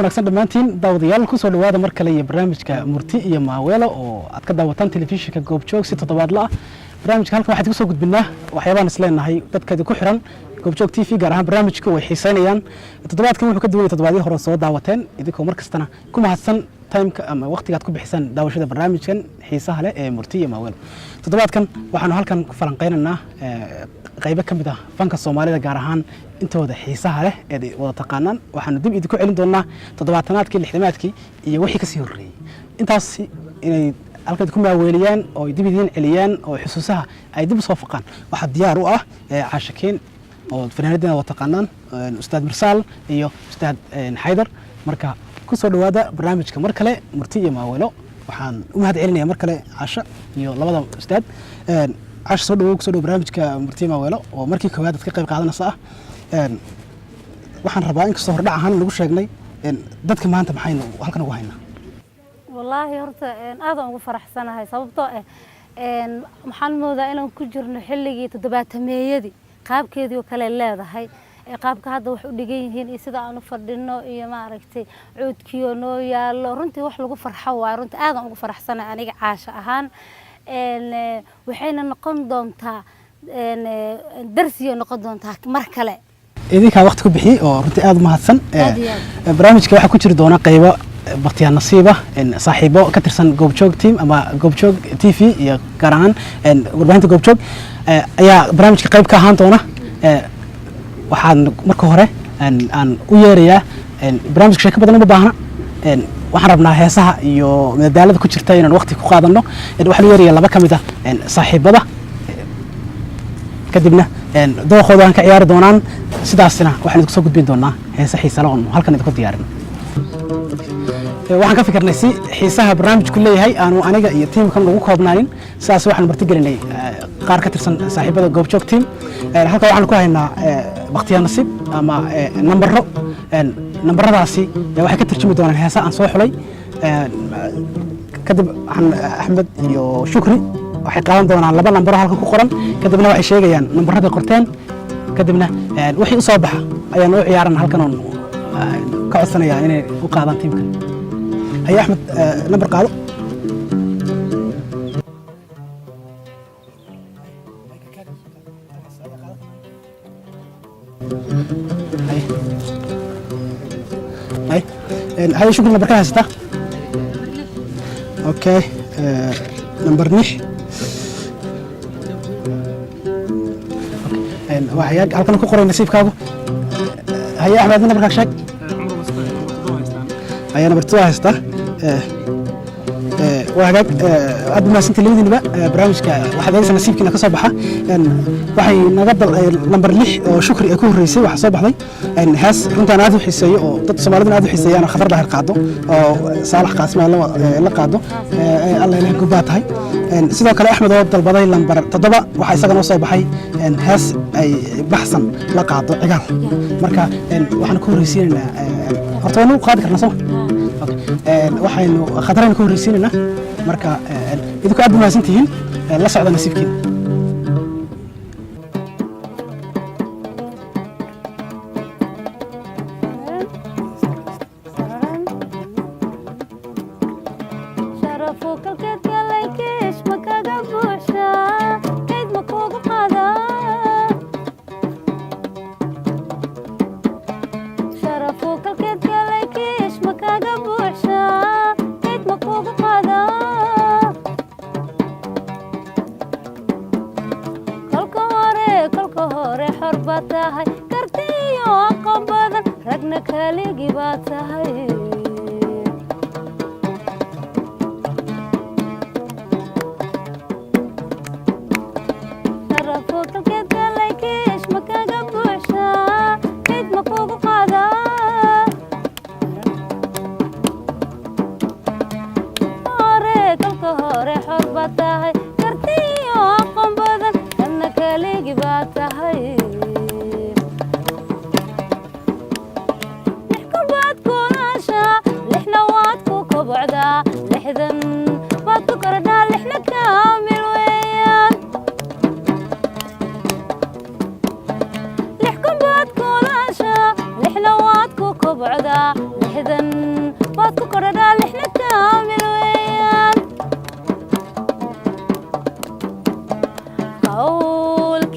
wanaagsan dhamaantiin daawadayaal ku soo dhawaada mar kale barnaamijka Murti iyo Maaweelo oo aad ka daawataan telefishinka Goobjoog si toddobaadle ah barnaamijka halkan waxaan ku soo gudbinaa waxyaabahan isleenahay dadka ku xiran Goobjoog TV gaar ahaan barnaamijka way xiiseynayaan toddobaadkan wuxuu ka duwan yahay toddobaadii hore soo daawateen idinkoo mar kastana ku mahadsan timeka ama waqtigaad ku bixisan daawashada barnaamijkan xiisaha leh ee Murti iyo Maaweelo toddobaadkan waxaanu halkan ku falanqeynaynaa qayb ka mid ah fanka Soomaalida gaar ahaan intooda xiisaha leh ee wada taqaanaan waxaanu dib idinku celin doonaa toddobaatanaadkii lixdamaadkii iyo wixii ka sii horeeyay intaas inay halkan ku maaweeliyaan oo dib idin celiyaan oo xusuusaha ay dib soo faqaan waxa diyaar u ah caashakeen oo fanaanadina wada taqaanaan ustaad Mirsaal iyo ustaad Haydar marka ku soo dhawaada barnaamijka mar kale Murti iyo Maaweelo waxaan u mahad celinayaa mar kale Caasha iyo labada ustaad عاش صدق وكسر برنامج كمرتي ماويلو ومركي كوادت كقيب قاعدنا صح وحن ربعين كسر دعها نقول شغلي دتك ما أنت محين وهلكنا وهينا والله هرت هذا أنا فرح سنة هاي صوبته محمد ذا إنه كجر نحلقي تدبات ميدي قاب كذي وكلا لا ذا هاي قاب كهذا وحدقين هين إذا أنا فردنا يا ما عرفتي عود كيونو يا رنتي وحلقوا فرحة ورنت هذا أنا فرح سنة أنا عاش أهان وحين نقوم دونتا درسي نقوم دونتا مركلة إذا وقت كبحي أو رنتي آد مهتسن برامج كواحد كتير دونا قيبة بقتيان نصيبة إن صاحبه كترسن جوبشوج تيم أما جوبشوج تي في يا كرهان إن وربعين جوبشوج يا برامج كقيب كهان دونا وحن مركوهره أن ويريا إن برامج شيء بدنا بباهنا إن waxaan rabnaa heesaha iyo madaalada ku jirta inaan waqti ku qaadano waxa la yeeriyaa laba kamid ah saaxiibada kadibna dooqooda aan ka ciyaari doonaan sidaasina waxaan idinku soo gudbin doonaa heesa xiiso leh oo halkan idinku diyaarin waxaan ka fikirnay si xiisaha barnaamijku leeyahay aanu aniga iyo tiimkan ugu koobnaanin sidaas waxaan marti gelinay qaar ka tirsan saaxiibada Goobjoog team halka waxaan ku haynaa baqtiyaan nasiib ama nambaro نمبرadaasi waxay ka tarjumi doonaan heesa aan soo xulay kadib Axmed iyo Shukri waxay qaadan doonaan laba nambar halkan ku qoran kadibna waxay sheegayaan nambarada qorteen kadibna wixii soo baxa ayaan u ciyaaran halkan oo ka codsanaya inay u qaadaan tiimka ay Axmed nambar qaado هاي شكرا نمبر كام هستا اوكي نمبر نش وحياك halkan ku qoray nasiibkaagu هيا احمد نمبر كاك شاك هيا نمبر 2 هستا وهاك قد ما سنت ليدنا برنامجka waxa deesan nasiibkiina ka soo baxa waxay naga dal number 6 oo Shukri ay ku horeysay waxa soo baxday hees runtaan aad u xiiseeyo oo dad Soomaalidu aad u xiiseeyaan khadar daahir qaado oo Saalax Qaasma la qaado Allah ilaahay ku baatahay sidoo kale Axmed oo dalbaday number 7 waxa isagana soo baxay hees ay baxsan la qaado cigaal marka waxaan ku horeysiinaa horta inuu qaadi karnaa soo waxaynu khatarayna ku horeysiinayna marka idinku aad mahadsan tihiin la socda nasiibkiina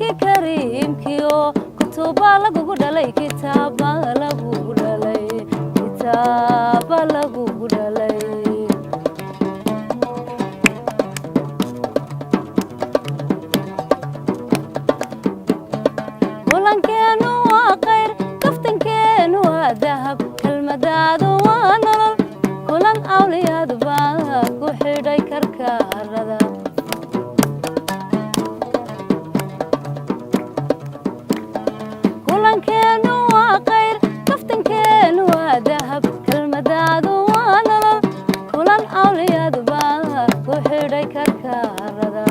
qur'aankii kariimkiyo kutubaa lagugu dhalay kitaaba lagugu dhalay kitaaba lagugu dhalay kulankeenu waa khayr kaftankeenu waa dahab kelmadaadu waa nolol kulan awliyaad baa ku xidhay karkaarada kulankeenu waa khayr kaftankeenu waa dahab kelmadaadu waa nolol kulan awliyaad baa ku xidhay karkaarada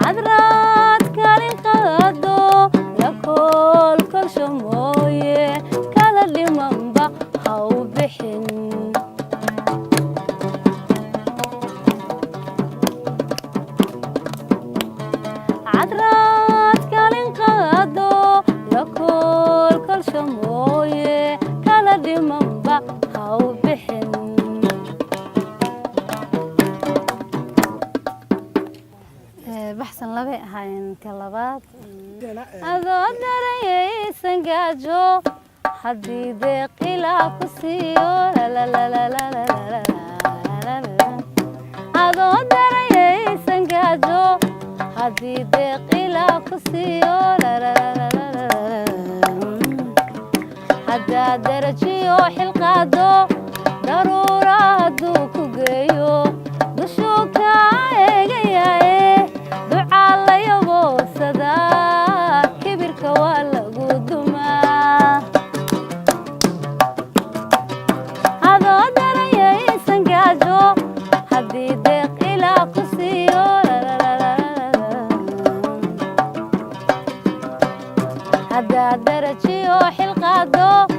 حضرات كارين قادو لكل كل شموية كان اللي منبع هاو بحن حضرات كارين قادو لكل كل شموية كان اللي منبع هاو بحن بحسن لبي هاين كلابات أذو دري سنجاجو حدي دق إلى كسيو لا لا لا لا لا لا لا لا أذو دري سنجاجو حدي دق إلى كسيو لا لا لا لا لا حدا درجيو حلقادو ضرورة دوكو جيو دشوكا إيجاي على يبو صدا كبير كوالا قدما هذا دري سنجاجو حدي دق إلى كسيو لا لا لا لا هذا درجيو حلقادو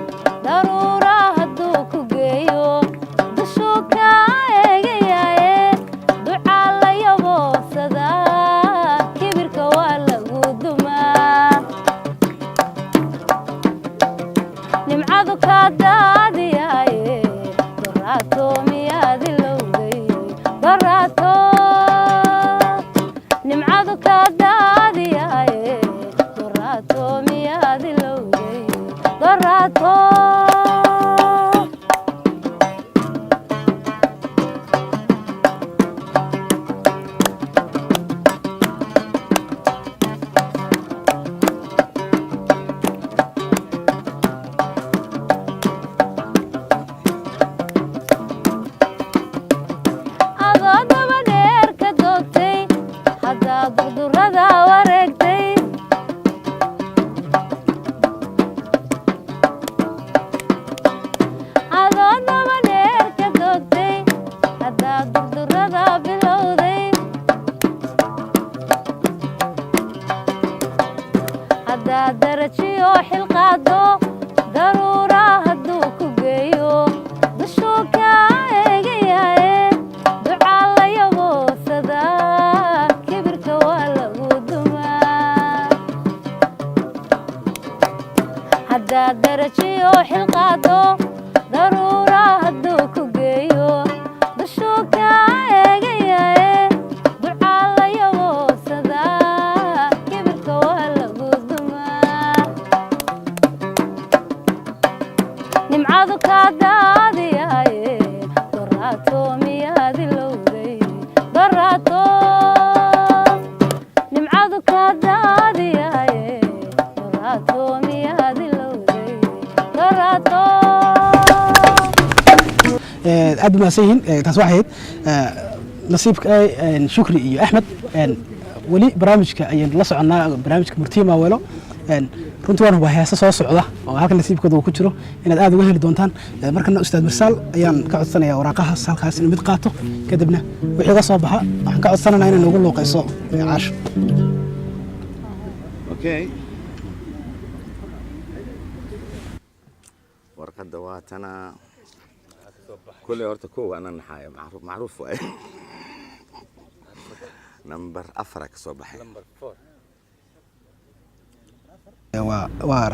ضرورة هدوكو جيو دشوكا إيجاي دعا لا يبو صدا نمعذو كادادي ياي براتو ميادي لوغي براتو نمعذو كادادي ياي براتو ميادي لوغي براتو درجيو حلقادو ضرورة هدوكو جيو دشوكا إيجاي دعا لا يبو صدا كبير كوالا قدما حدا درجيو حلقادو ضرورة هدوكو جيو دشوكا إيجاي دعا لا يبو صدا كبير كوالا نمعذو كادادي ياي براتو ميادي لوغي براتو نمعذو كادادي ياي براتو ميادي لوغي براتو aad ma sahin taas waxayd nasiibka shukri iyo axmed wali barnaamijka ayaan la soconaa barnaamijka murtiye maaweelo runtii waan hubahay heesa soo socda oo halkan nasiibkooda uu ku jiro inaad aad uga heli doontaan markana ustaad Mirsaal ayaan ka codsanayaa waraaqahaas halkaas in mid qaato kadibna wixii ka soo baxa waxaan ka codsanaynaa inaan ugu looqayso caasho okay warqadda waa tana كل horta koow ana naxay macruuf way number 4 ka soo baxay number 4 waa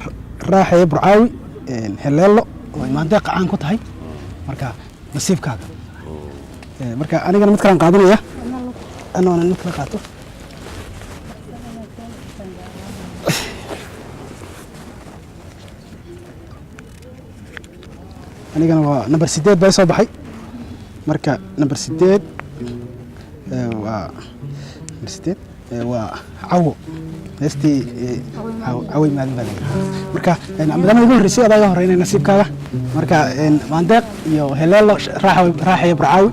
raaxay burcaawi heleelo oo imaandeeq aan ku tahay marka nasiibkaaga marka anigana mid kalaan qaadanaya anoona mid kala qaato anigana waa number 8 baa soo baxay marka number 8 waa number 8 waa cawo heestii caway maalin baa marka maadaama ugu horreysay adaa horeynay nasiibkaaga marka maandeeq iyo heleelo raaxaya barcaawi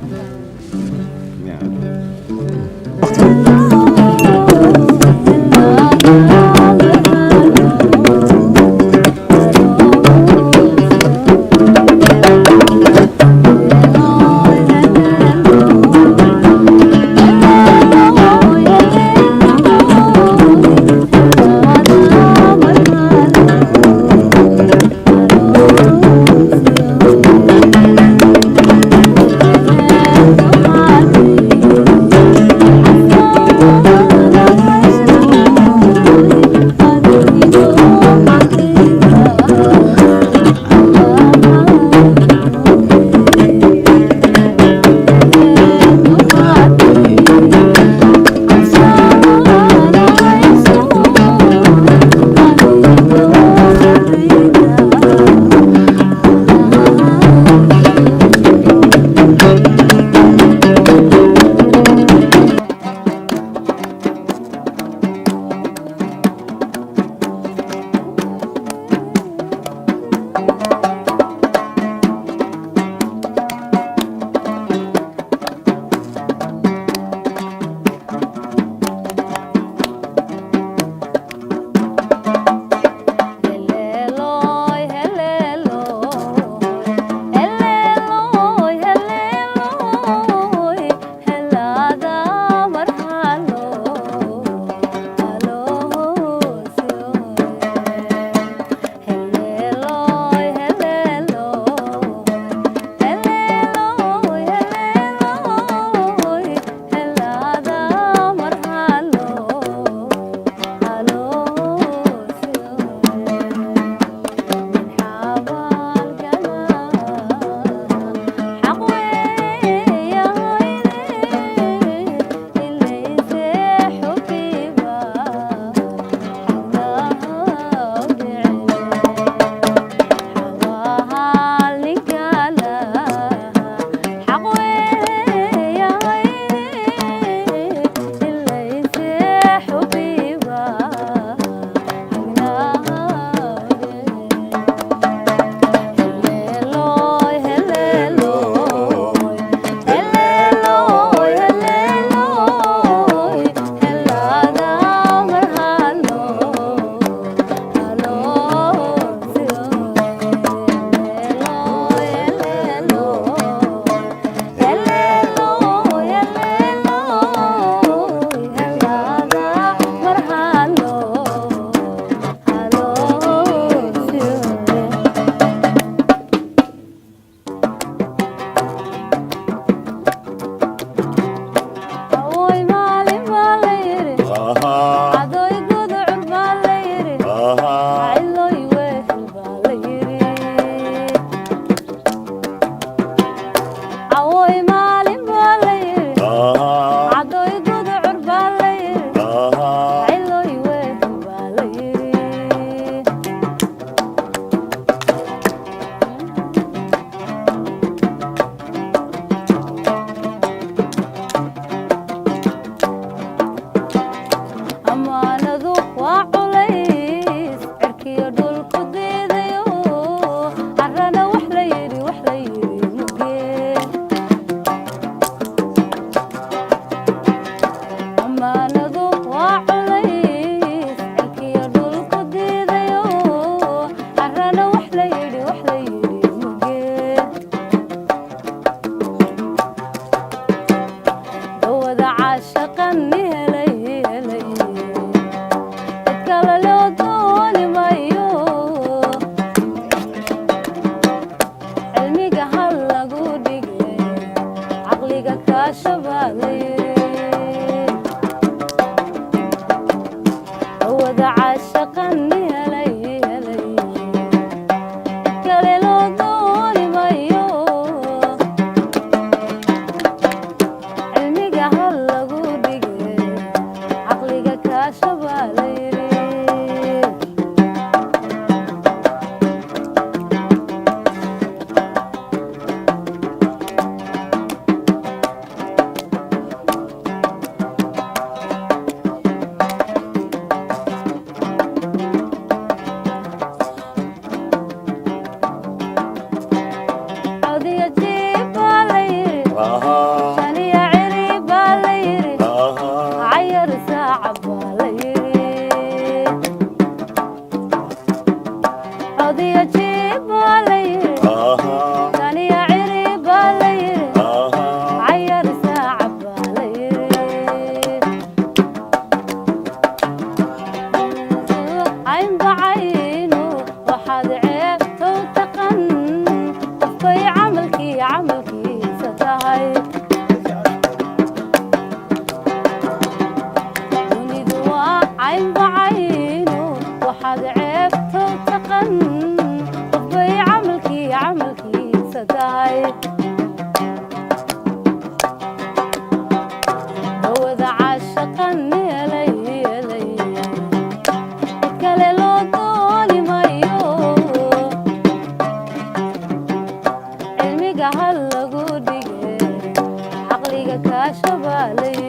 caqliga kaashabaalay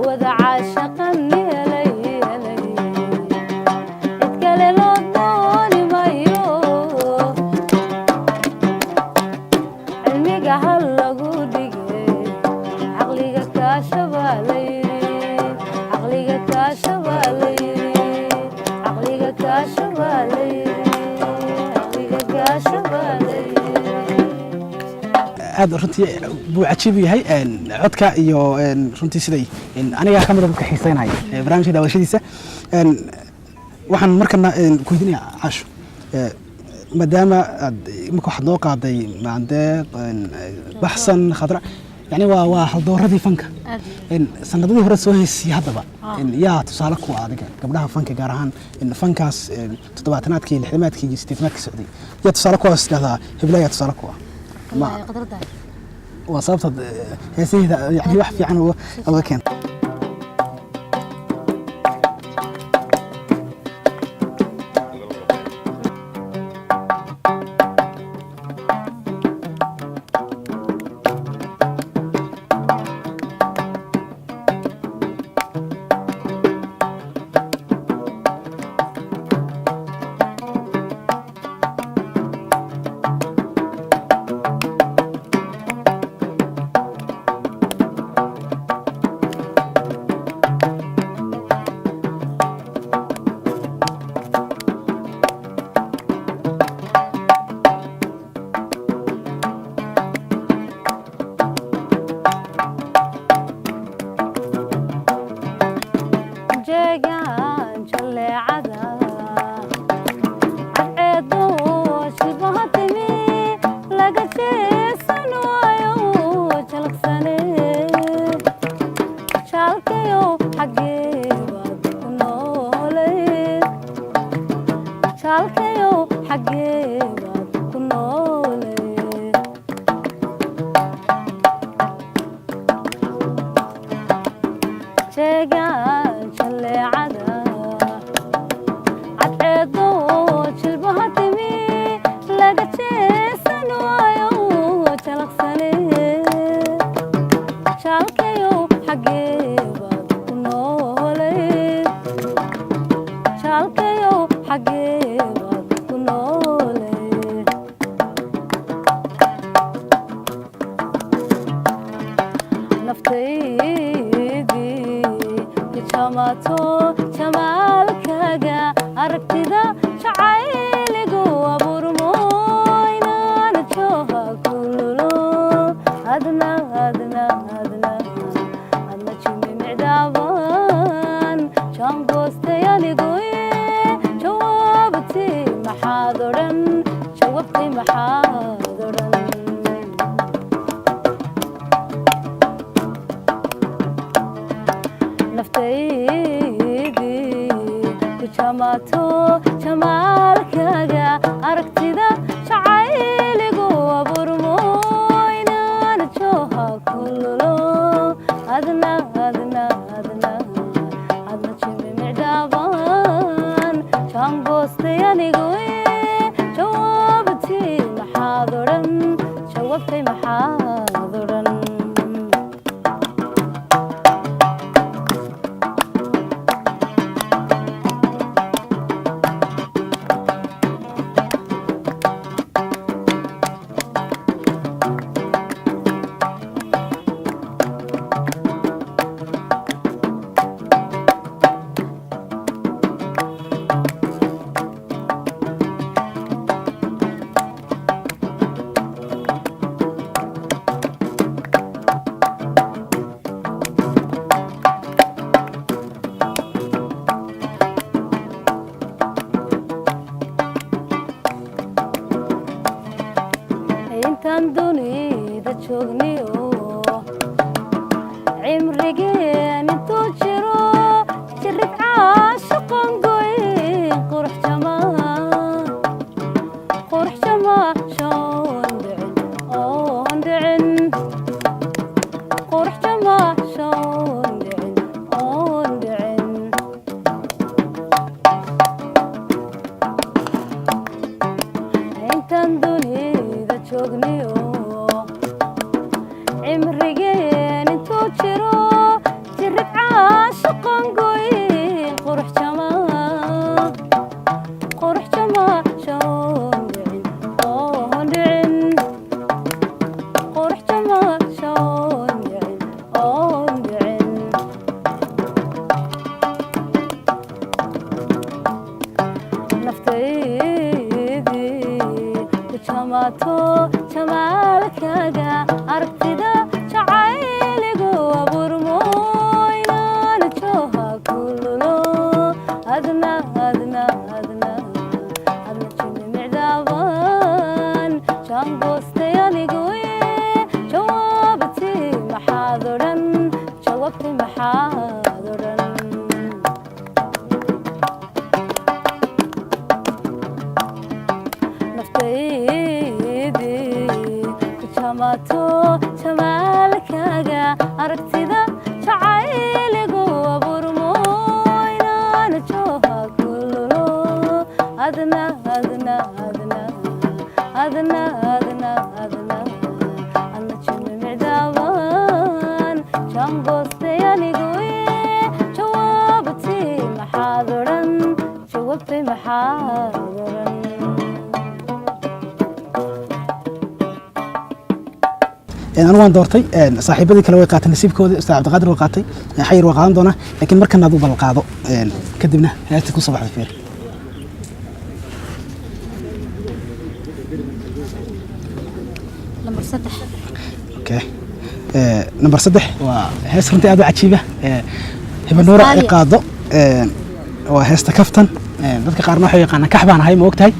wada caashaqan yeelay cid kale loo dooni mayo cilmiga hal lagu dhigay caqliga kaashabaalay caqliga kaashabaalay caqliga kaashabaalay caqliga kaashabaalay aad runtii buu cajiib yahay codka iyo runtii siday aniga ka mid ah dadka xiiseynaya barnaamijka daawashadiisa waxaan markana ku weydiinayaa Caasho maadaama marka waxaad noo qaaday maandeeq baxsan khadra yani waa haldooradii fanka sanadadii hore soo heysay haddaba yaa tusaale ku adiga gabdhaha fanka gaar ahaan fankaas toddobaatanaadkii lixdamaadkii iyo siddeetanaadkii socday yaa tusaale ku dhahdaa heblaha yaa tusaale ku والله قدرتها وصابت هسيدة يعني واحد في عنه الله كان intaan dunida joognay عمريين انتو جرو جرب عاشقان قوين قرح جما شون دعين اون دعين قرح جما شون دعين اون دعين نفتيدي وجماتو جمالكاga aragtida jacayligu aburmoynaan jooha kululo adna jimicdaaban jaangoostay anigu jawaabti maxaad odhan jamaato jamaalkaaga aragtida jacayligu aburmoynaan jooha kululo adna jimicdaaban jaangoostay anigu jawaabti maxaad odhan أنا وان دورتي صاحبتي كلا وقعت نسيبكودي أستاذ عبد القادر وقعتي حير وقعان دونا لكن مركز نادو بالقاضو كدبنا هاي تكون صباح الخير نمبر 6 اوكي نمبر 6 وهيس رنتي ادو عجيبه هبه نور قاضو وهيستا كفتن dadka qaarna waxay yaqaanaan kaxbaan ahay ma ogtahay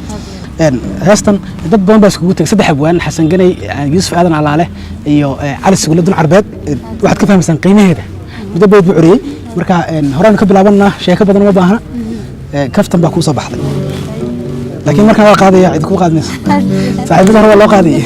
heestan dad badan baa iskugu tagay saddex abwaan xasan ganay yuusuf aadan alaale iyo cali suguladun carbeed waxaad ka fahmaysan qiimaheeda muddo bayd buu curiyay marka horaan ka bilaabanna sheeko badan uma baahna kaftan baa ku soo baxday laakiin markaan waa qaadaya cid ku qaadmayso saaxiibada hore waa loo qaadayay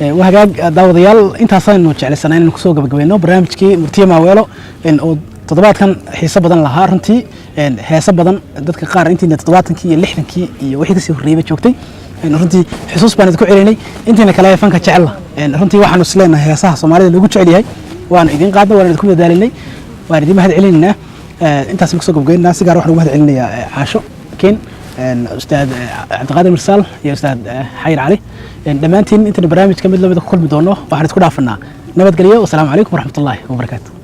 وهاجاج داوديال أنت أصلاً نوجع لسنين نكسوق بقبلنا برنامجكي مرتيا معويلو إن تضبط كان حساب بدن لها رنتي إن حساب بدن دتك قار أنت إن تضبط كي اللحن كي وحيد سيف ريبة شوكتي إن رنتي حسوس بنا تكو عيني أنت إنك لا يفنك تعلّه إن رنتي واحد نسلنا هي صح سومالي اللي قلت عليه وأنا إذن قاعدة وأنا تكون دالني وأنا دي ما هاد علينا أنت أصلاً نكسوق بقبلنا ناس قاروا روح ما هاد علينا عاشو كين أستاذ عبد القادر مرسال يا أستاذ حير علي دمانتين أنت البرنامج كمل لو بدك كل بدونه واحد تكون عارفنا نبت قليل والسلام عليكم ورحمة الله وبركاته.